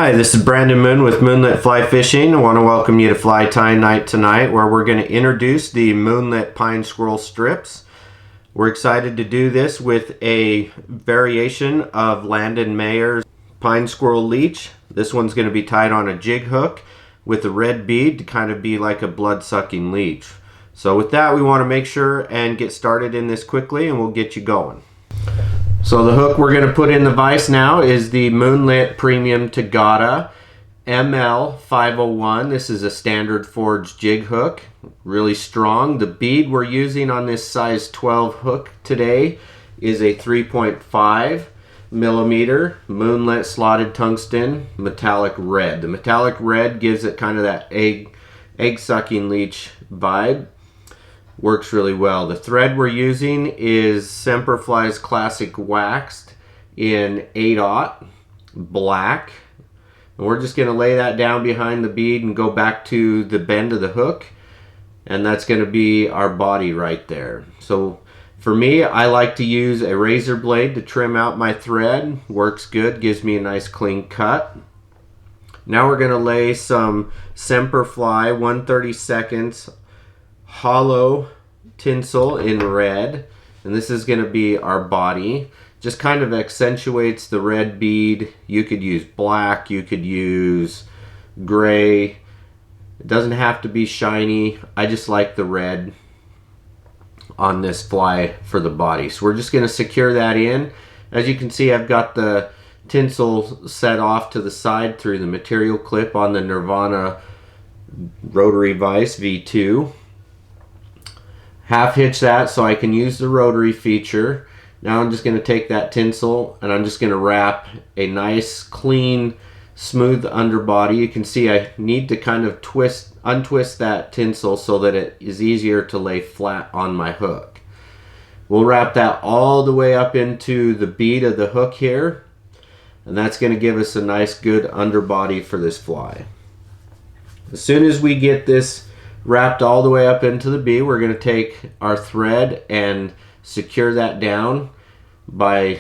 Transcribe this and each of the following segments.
Hi, this is Brandon Moon with Moonlit Fly Fishing. I want to welcome you to Fly Tie Night tonight, where we're going to introduce the Moonlit Pine Squirrel Strips. We're excited to do this with a variation of Landon Mayer's Pine Squirrel Leech. This one's going to be tied on a jig hook with a red bead to kind of be like a blood-sucking leech. So with that, we want to make sure and get started in this quickly, and we'll get you going. So the hook we're going to put in the vise now is the Moonlit Premium TOGATTA ML501. This is a standard forged jig hook, really strong. The bead we're using on this size 12 hook today is a 3.5 millimeter Moonlit slotted tungsten metallic red. The metallic red gives it kind of that egg sucking leech vibe. Works really well. The thread we're using is Semperfli's classic waxed in 8/0 black, and we're just going to lay that down behind the bead and go back to the bend of the hook, and that's going to be our body right there. So for me, I like to use a razor blade to trim out my thread. Works good, gives me a nice clean cut. Now we're going to lay some Semperfli 1/32 hollow tinsel in red, and this is going to be our body. Just kind of accentuates the red bead. You could use black, you could use gray. It doesn't have to be shiny. I just like the red on this fly for the body. So we're just going to secure that in. As you can see, I've got the tinsel set off to the side through the material clip on the Nirvana rotary vise V2. Half hitch that so I can use the rotary feature. Now I'm just going to take that tinsel and I'm just going to wrap a nice clean smooth underbody. You can see I need to kind of untwist that tinsel so that it is easier to lay flat on my hook. We'll wrap that all the way up into the bead of the hook here, and that's going to give us a nice good underbody for this fly. As soon as we get this wrapped all the way up into the bead, we're going to take our thread and secure that down by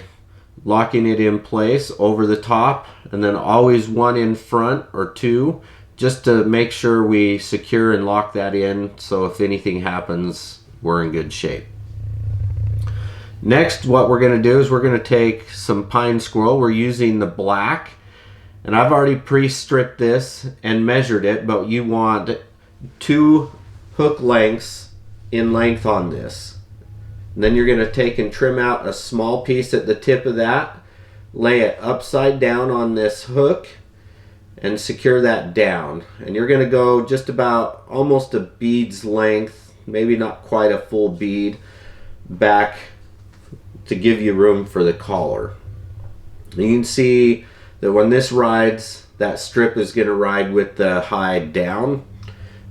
locking it in place over the top, and then always one in front or two, just to make sure we secure and lock that in, so if anything happens, we're in good shape. Next, what we're going to do is we're going to take some pine squirrel. We're using the black, and I've already pre-stripped this and measured it, but you want 2 hook lengths in length on this. And then you're going to take and trim out a small piece at the tip of that, lay it upside down on this hook, and secure that down. And you're going to go just about almost a bead's length, maybe not quite a full bead, back to give you room for the collar. And you can see that when this rides, that strip is going to ride with the hide down,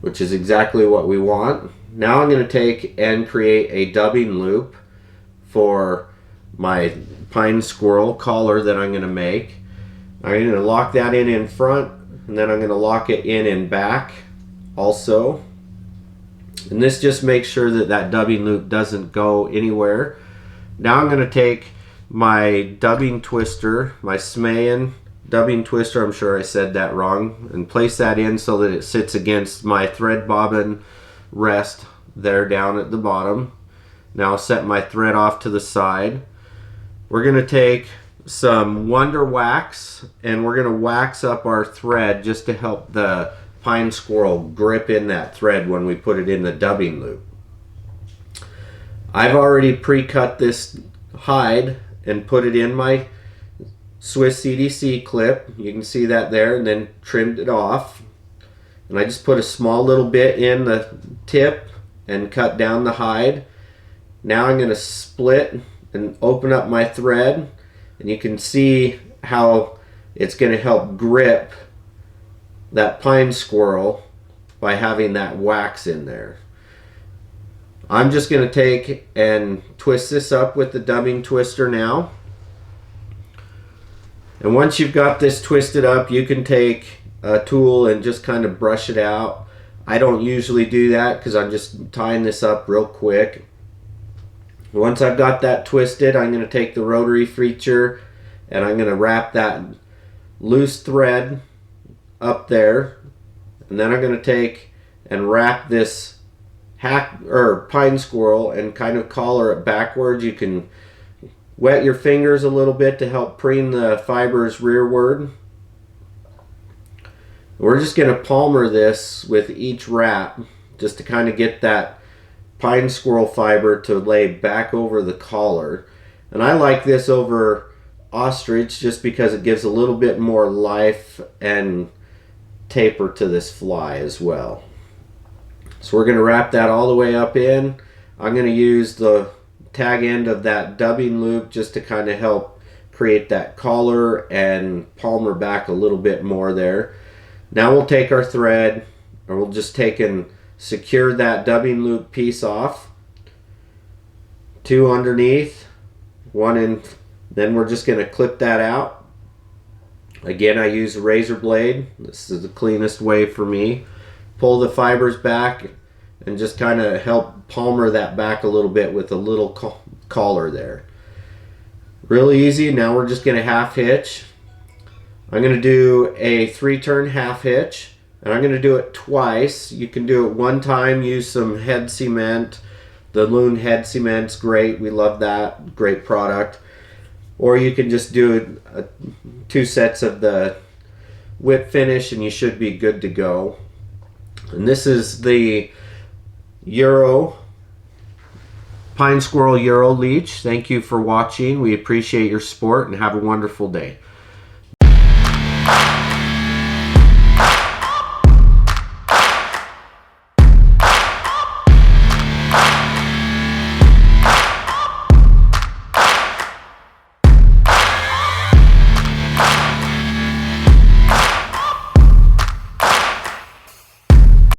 which is exactly what we want. Now I'm going to take and create a dubbing loop for my pine squirrel collar that I'm going to make. I'm going to lock that in front, and then I'm going to lock it in back also. And this just makes sure that that dubbing loop doesn't go anywhere. Now I'm going to take my dubbing twister, my Smayan dubbing twister, I'm sure I said that wrong, and place that in so that it sits against my thread bobbin rest there down at the bottom. Now I'll set my thread off to the side. We're going to take some Wonder Wax and we're going to wax up our thread just to help the pine squirrel grip in that thread when we put it in the dubbing loop. I've already pre-cut this hide and put it in my Swiss CDC clip. You can see that there, and then trimmed it off. And I just put a small little bit in the tip and cut down the hide. Now I'm going to split and open up my thread, and you can see how it's going to help grip that pine squirrel by having that wax in there. I'm just going to take and twist this up with the dubbing twister now. And once you've got this twisted up, you can take a tool and just kind of brush it out. I don't usually do that because I'm just tying this up real quick. Once I've got that twisted, I'm going to take the rotary feature and I'm going to wrap that loose thread up there, and then I'm going to take and wrap this pine squirrel and kind of collar it backwards. You can wet your fingers a little bit to help preen the fibers rearward. We're just going to palmer this with each wrap just to kind of get that pine squirrel fiber to lay back over the collar. And I like this over ostrich just because it gives a little bit more life and taper to this fly as well. So we're going to wrap that all the way up in. I'm going to use the tag end of that dubbing loop just to kind of help create that collar and palmer back a little bit more there. Now we'll take our thread, or we'll just take and secure that dubbing loop piece off. 2 underneath, 1 in, then we're just going to clip that out. Again, I use a razor blade. This is the cleanest way for me. Pull the fibers back and just kind of help palmer that back a little bit with a little collar there. Really easy. Now we're just going to half hitch. I'm going to do a 3-turn half hitch, and I'm going to do it twice. You can do it one time, use some head cement. The Loon head cement's great. We love that. Great product. Or you can just do 2 sets of the whip finish and you should be good to go. And this is the Pine Squirrel Euro Leech. Thank you for watching. We appreciate your support and have a wonderful day.